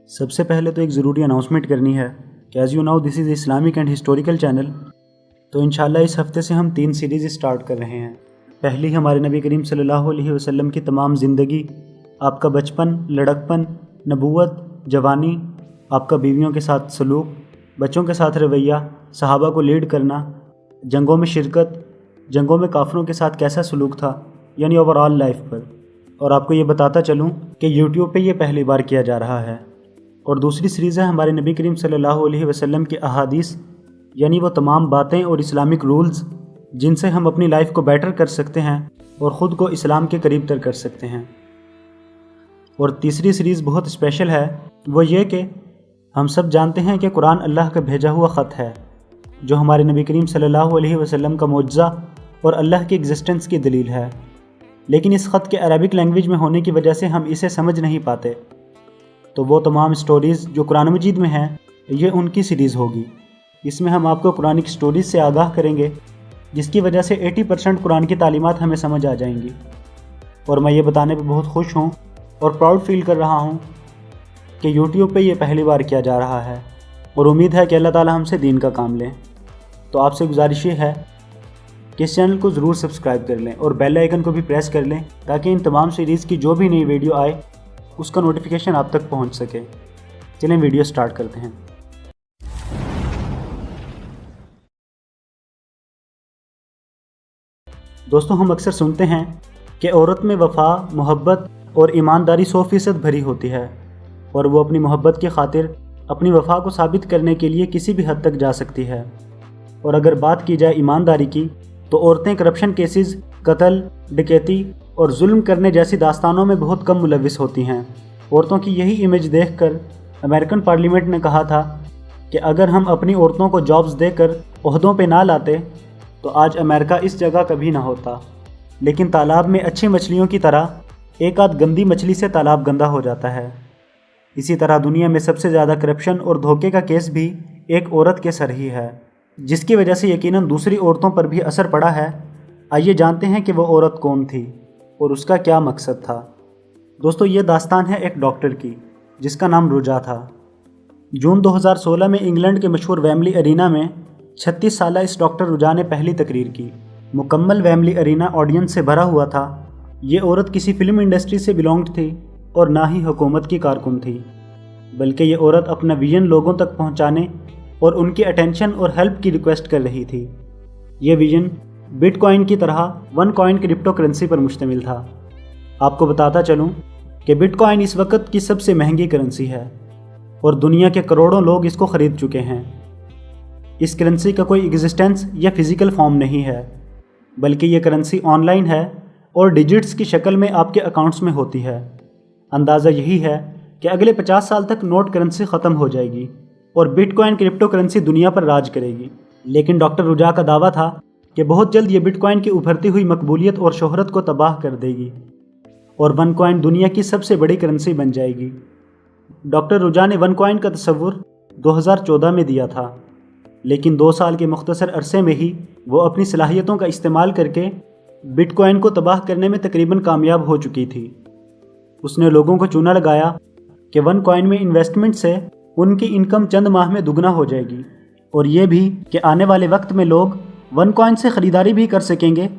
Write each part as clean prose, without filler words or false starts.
सबसे पहले तो एक ज़रूरी अनाउंसमेंट करनी है कि as you now this is Islamic and historical channel. तो इंशाल्लाह इस हफ़्ते से हम 3 सीरीज़ स्टार्ट कर रहे हैं। पहली हमारे नबी करीम सल्लल्लाहु अलैहि वसल्लम की तमाम ज़िंदगी, आपका बचपन, लड़कपन, नबूवत, जवानी, आपका बीवियों के साथ सलूक, बच्चों के साथ रवैया, सहाबा को लीड करना, जंगों में शिरकत, जंगों में काफिरों के साथ कैसा सलूक था, यानी ओवरऑल लाइफ पर। और आपको ये बताता चलूँ कि यूट्यूब पे ये पहली बार किया जा रहा है। और दूसरी सीरीज़ है हमारे नबी करीम सल्लल्लाहु अलैहि वसल्लम की अहादीस, यानी वो तमाम बातें और इस्लामिक रूल्स जिनसे हम अपनी लाइफ को बेटर कर सकते हैं और ख़ुद को इस्लाम के करीब तर कर सकते हैं। और तीसरी सीरीज़ बहुत स्पेशल है, वो ये कि हम सब जानते हैं कि कुरान अल्लाह का भेजा हुआ ख़त है जो हमारे नबी करीम सल्लल्लाहु अलैहि वसल्लम का मुअज्ज़ा और अल्लाह की एग्जिस्टेंस की दलील है। लेकिन इस ख़त के अरबिक लैंग्वेज में होने की वजह से हम इसे समझ नहीं पाते। तो वो तमाम स्टोरीज़ जो कुरान मजीद में हैं, ये उनकी सीरीज़ होगी। इसमें हम आपको कुरानिक स्टोरीज़ से आगाह करेंगे, जिसकी वजह से 80% कुरान की तालीमात हमें समझ आ जाएंगी। और मैं ये बताने पे बहुत खुश हूँ और प्राउड फील कर रहा हूँ कि यूट्यूब पे ये पहली बार किया जा रहा है, और उम्मीद है कि अल्लाह ताला हमसे दीन का काम लें। तो आपसे गुजारिश ये है कि इस चैनल को ज़रूर सब्सक्राइब कर लें और बेल आइकन को भी प्रेस कर लें, ताकि इन तमाम सीरीज़ की जो भी नई वीडियो आए उसका नोटिफिकेशन आप तक पहुंच सके। चलें वीडियो स्टार्ट करते हैं। दोस्तों, हम अक्सर सुनते हैं कि औरत में वफ़ा, मोहब्बत और ईमानदारी 100% भरी होती है, और वो अपनी मोहब्बत की खातिर अपनी वफ़ा को साबित करने के लिए किसी भी हद तक जा सकती है। और अगर बात की जाए ईमानदारी की, तो औरतें करप्शन केसेस, कत्ल, डकैती और जुल्म करने जैसी दास्तानों में बहुत कम मुलविस होती हैं। औरतों की यही इमेज देखकर अमेरिकन पार्लियामेंट ने कहा था कि अगर हम अपनी औरतों को जॉब्स देकर ओहदों पे ना लाते तो आज अमेरिका इस जगह कभी ना होता। लेकिन तालाब में अच्छी मछलियों की तरह एक आध गंदी मछली से तालाब गंदा हो जाता है। इसी तरह दुनिया में सबसे ज़्यादा करप्शन और धोखे का केस भी एक औरत के सर ही है, जिसकी वजह से यकीनन दूसरी औरतों पर भी असर पड़ा है। आइए जानते हैं कि वो औरत कौन थी और उसका क्या मकसद था। दोस्तों, ये दास्तान है एक डॉक्टर की जिसका नाम रुजा था। जून 2016 में इंग्लैंड के मशहूर वेम्बली अरीना में 36 साला इस डॉक्टर रुजा ने पहली तकरीर की। मुकम्मल वेम्बली अरीना ऑडियंस से भरा हुआ था। ये औरत किसी फिल्म इंडस्ट्री से बिलोंग्ड थी और ना ही हुकूमत की कारकुन थी, बल्कि ये औरत अपना विजन लोगों तक पहुंचाने और उनकी अटेंशन और हेल्प की रिक्वेस्ट कर रही थी। ये विजन बिटकॉइन की तरह वन कॉइन क्रिप्टो करेंसी पर मुश्तमिल था। आपको बताता चलूं कि बिटकॉइन इस वक्त की सबसे महंगी करेंसी है और दुनिया के करोड़ों लोग इसको ख़रीद चुके हैं। इस करेंसी का कोई एग्जिस्टेंस या फिज़िकल फॉर्म नहीं है, बल्कि ये करेंसी ऑनलाइन है और डिजिट्स की शक्ल में आपके अकाउंट्स में होती है। अंदाज़ा यही है कि अगले 50 साल तक नोट करेंसी ख़त्म हो जाएगी और बिटकॉइन क्रिप्टो करेंसी दुनिया पर राज करेगी। लेकिन डॉक्टर रुजा का दावा था कि बहुत जल्द ये बिटकॉइन की उभरती हुई मकबूलियत और शोहरत को तबाह कर देगी और वन कॉइन दुनिया की सबसे बड़ी करेंसी बन जाएगी। डॉक्टर रुजा ने वन कॉइन का तस्वुर 2014 में दिया था, लेकिन 2 साल के मुख्तसर अरसे में ही वो अपनी सलाहियतों का इस्तेमाल करके बिटकॉइन को तबाह करने में तकरीबन कामयाब हो चुकी थी। उसने लोगों को चूना लगाया कि वन कॉइन में इन्वेस्टमेंट से उनकी इनकम चंद माह में दुगना हो जाएगी, और ये भी कि आने वाले वक्त में लोग वन कॉइन से ख़रीदारी भी कर सकेंगे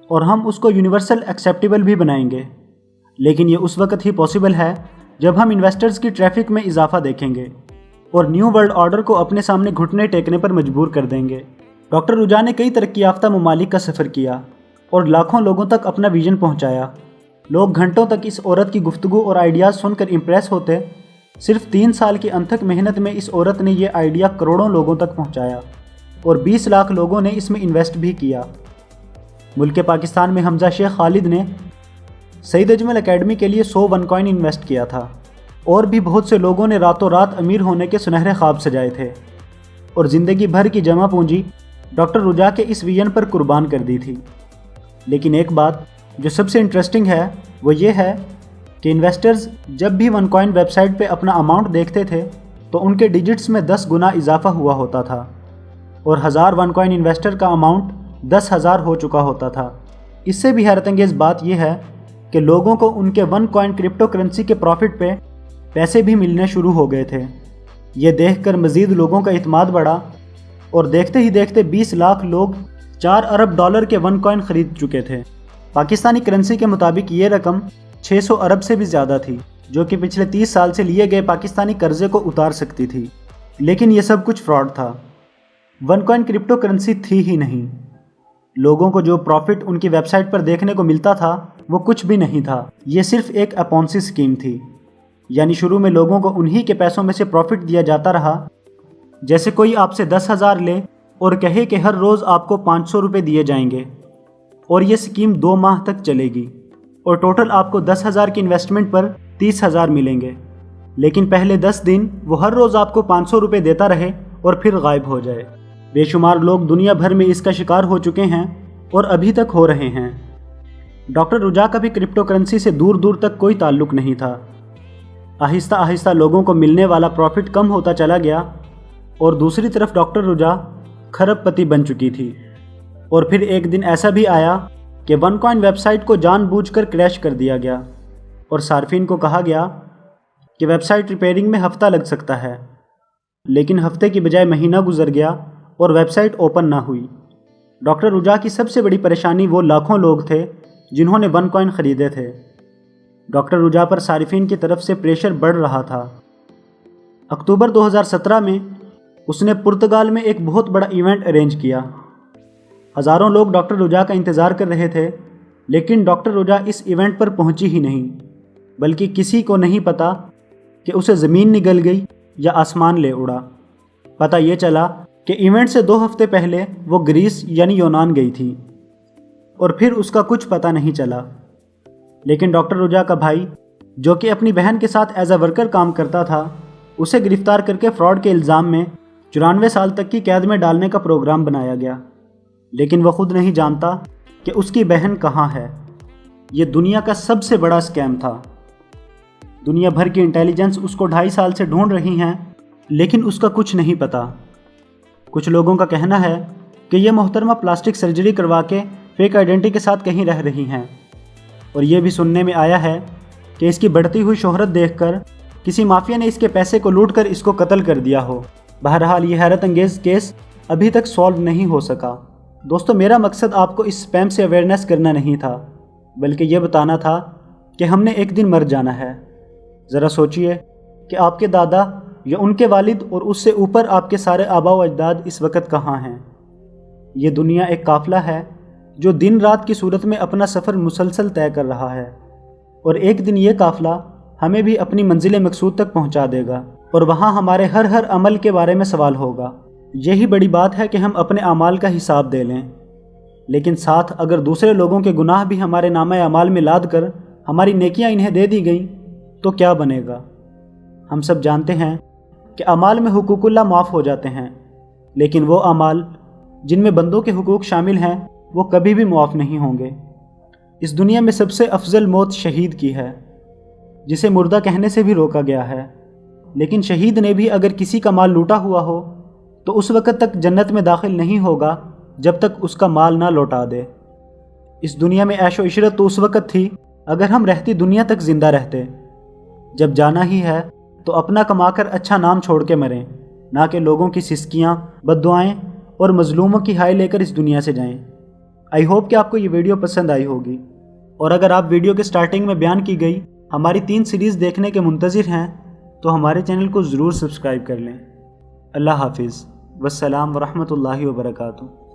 और हम उसको यूनिवर्सल एक्सेप्टेबल भी बनाएंगे। लेकिन ये उस वक्त ही पॉसिबल है जब हम इन्वेस्टर्स की ट्रैफिक में इजाफा देखेंगे और न्यू वर्ल्ड ऑर्डर को अपने सामने घुटने टेकने पर मजबूर कर देंगे। डॉक्टर रुजा ने कई तरक्की याफ्ता ममालिक का सफ़र किया और लाखों लोगों तक अपना विजन पहुँचाया। लोग घंटों तक इस औरत की गुफ्तगू और आइडियाज़ सुनकर इम्प्रेस होते। सिर्फ 3 साल की अनथक मेहनत में इस औरत ने यह आइडिया करोड़ों लोगों तक पहुँचाया और 20 लाख लोगों ने इसमें इन्वेस्ट भी किया। मुल्क पाकिस्तान में हमजा शेख खालिद ने सईद अजमल एकेडमी के लिए 100 वन कॉइन इन्वेस्ट किया था, और भी बहुत से लोगों ने रातों रात अमीर होने के सुनहरे ख्वाब सजाए थे और ज़िंदगी भर की जमा पूंजी डॉक्टर रुजा के इस विजन पर कुर्बान कर दी थी। लेकिन एक बात जो सबसे इंटरेस्टिंग है वो ये है कि इन्वेस्टर्स जब भी वन कॉइन वेबसाइट पे अपना अमाउंट देखते थे तो उनके डिजिट्स में 10 गुना इजाफा हुआ होता था और 1000 वन कॉइन इन्वेस्टर का अमाउंट 10,000 हो चुका होता था। इससे भी हैरत अंगेज़ बात यह है कि लोगों को उनके वन कॉइन क्रिप्टो करेंसी के प्रॉफिट पे पैसे भी मिलने शुरू हो गए थे। ये देखकर मज़ीद लोगों का इत्माद बढ़ा और देखते ही देखते 20 लाख लोग 4 अरब डॉलर के वन कॉइन खरीद चुके थे। पाकिस्तानी करेंसी के मुताबिक ये रकम 600 अरब से भी ज़्यादा थी, जो कि पिछले 30 साल से लिए गए पाकिस्तानी कर्जे को उतार सकती थी। लेकिन ये सब कुछ फ्रॉड था। वन कॉइन क्रिप्टो करेंसी थी ही नहीं। लोगों को जो प्रॉफिट उनकी वेबसाइट पर देखने को मिलता था वो कुछ भी नहीं था। ये सिर्फ एक अपोंसी स्कीम थी। यानी शुरू में लोगों को उन्हीं के पैसों में से प्रॉफिट दिया जाता रहा। जैसे कोई आपसे 10,000 ले और कहे कि हर रोज़ आपको 500 रुपये दिए जाएंगे और ये स्कीम 2 माह तक चलेगी और टोटल आपको 10,000 की इन्वेस्टमेंट पर 30,000 मिलेंगे। लेकिन पहले 10 दिन वो हर रोज़ आपको 500 रुपये देता रहे और फिर गायब हो जाए। बेशुमार लोग दुनिया भर में इसका शिकार हो चुके हैं और अभी तक हो रहे हैं। डॉक्टर रुजा का भी क्रिप्टो करेंसी से दूर दूर तक कोई ताल्लुक़ नहीं था। आहिस्ता आहिस्ता लोगों को मिलने वाला प्रॉफिट कम होता चला गया और दूसरी तरफ डॉक्टर रुजा खरबपति बन चुकी थी। और फिर एक दिन ऐसा भी आया कि वन कॉइन वेबसाइट को जानबूझकर क्रैश कर दिया गया और सार्फिन को कहा गया कि वेबसाइट रिपेयरिंग में हफ्ता लग सकता है। लेकिन हफ्ते की बजाय महीना गुजर गया और वेबसाइट ओपन ना हुई। डॉक्टर रुजा की सबसे बड़ी परेशानी वो लाखों लोग थे जिन्होंने वन कॉइन ख़रीदे थे। डॉक्टर रुजा पर सारिफिन की तरफ से प्रेशर बढ़ रहा था। अक्टूबर 2017 में उसने पुर्तगाल में एक बहुत बड़ा इवेंट अरेंज किया। हज़ारों लोग डॉक्टर रुजा का इंतज़ार कर रहे थे, लेकिन डॉक्टर रुजा इस इवेंट पर पहुंची ही नहीं, बल्कि किसी को नहीं पता कि उसे ज़मीन निगल गई या आसमान ले उड़ा। पता ये चला कि इवेंट से 2 हफ्ते पहले वो ग्रीस यानी यूनान गई थी और फिर उसका कुछ पता नहीं चला। लेकिन डॉक्टर रुजा का भाई, जो कि अपनी बहन के साथ एज अ वर्कर काम करता था, उसे गिरफ्तार करके फ्रॉड के इल्ज़ाम में 94 साल तक की कैद में डालने का प्रोग्राम बनाया गया। लेकिन वह खुद नहीं जानता कि उसकी बहन कहाँ है। ये दुनिया का सबसे बड़ा स्कैम था। दुनिया भर की इंटेलिजेंस उसको 2.5 साल से ढूंढ रही हैं, लेकिन उसका कुछ नहीं पता। कुछ लोगों का कहना है कि यह मोहतरमा प्लास्टिक सर्जरी करवा के फेक आइडेंटिटी के साथ कहीं रह रही हैं, और ये भी सुनने में आया है कि इसकी बढ़ती हुई शोहरत देखकर किसी माफिया ने इसके पैसे को लूट कर इसको कत्ल कर दिया हो। बहरहाल ये हैरत अंगेज़ केस अभी तक सॉल्व नहीं हो सका। दोस्तों, मेरा मकसद आपको इस स्पैम से अवेयरनेस करना नहीं था, बल्कि ये बताना था कि हमने एक दिन मर जाना है। ज़रा सोचिए कि आपके दादा या उनके वालिद और उससे ऊपर आपके सारे आबा व अजदाद इस वक्त कहाँ हैं। ये दुनिया एक काफ़िला है जो दिन रात की सूरत में अपना सफ़र मुसलसल तय कर रहा है, और एक दिन ये काफ़िला हमें भी अपनी मंजिल मकसूद तक पहुँचा देगा और वहाँ हमारे हर अमल के बारे में सवाल होगा। यही बड़ी बात है कि हम अपने अमाल का हिसाब दे लें, लेकिन साथ अगर दूसरे लोगों के गुनाह भी हमारे नामे अमाल में लाद कर हमारी नेकियां इन्हें दे दी गईं तो क्या बनेगा। हम सब जानते हैं कि अमाल में हुकूकुल्लाह माफ़ हो जाते हैं, लेकिन वो अमाल जिनमें बंदों के हुकूक शामिल हैं वो कभी भी मुआफ़ नहीं होंगे। इस दुनिया में सबसे अफजल मौत शहीद की है, जिसे मुर्दा कहने से भी रोका गया है। लेकिन शहीद ने भी अगर किसी का माल लूटा हुआ हो तो उस वक़्त तक जन्नत में दाखिल नहीं होगा जब तक उसका माल ना लौटा दे। इस दुनिया में ऐशो इशरत तो उस वक़्त थी अगर हम रहती दुनिया तक ज़िंदा रहते। जब जाना ही है तो अपना कमाकर अच्छा नाम छोड़ के मरें, ना कि लोगों की सिसकियाँ, बद्दुआएँ और मज़लूमों की हाय लेकर इस दुनिया से जाएं। आई होप कि आपको ये वीडियो पसंद आई होगी, और अगर आप वीडियो के स्टार्टिंग में बयान की गई हमारी 3 सीरीज़ देखने के मुंतज़िर हैं तो हमारे चैनल को ज़रूर सब्सक्राइब कर लें। अल्लाह हाफिज़। वस्सलाम वरहमतुल्लाहि वबरकातुहू।